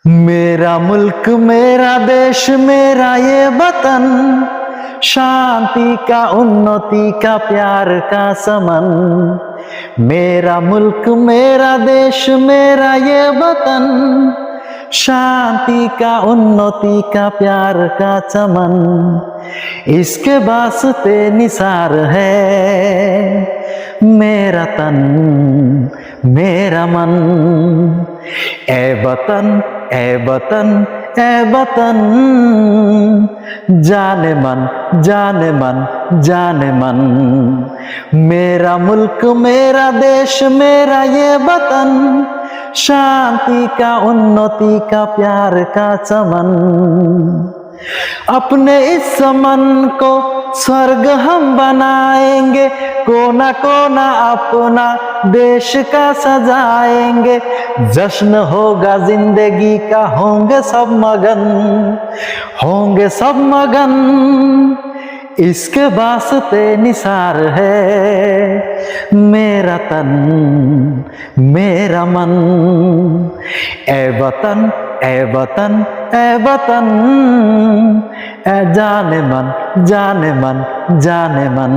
मेरा मुल्क मेरा देश मेरा ये वतन, शांति का उन्नति का प्यार का समन। मेरा मुल्क मेरा देश मेरा ये वतन, शांति का उन्नति का प्यार का चमन। इसके वास्ते निसार है मेरा तन मेरा मन। ए वतन ए वतन ए वतन, जाने मन जाने मन जाने मन। मेरा मुल्क मेरा देश मेरा ये वतन, शांति का उन्नति का प्यार का चमन। अपने इस चमन को स्वर्ग हम बनाएंगे, कोना कोना अपना देश का सजाएंगे। जश्न होगा जिंदगी का, होंगे सब मगन होंगे सब मगन। इसके वास्ते निसार है मेरा तन मेरा मन। ए वतन ए वतन ए वतन, ए जाने मन जाने मन जाने मन।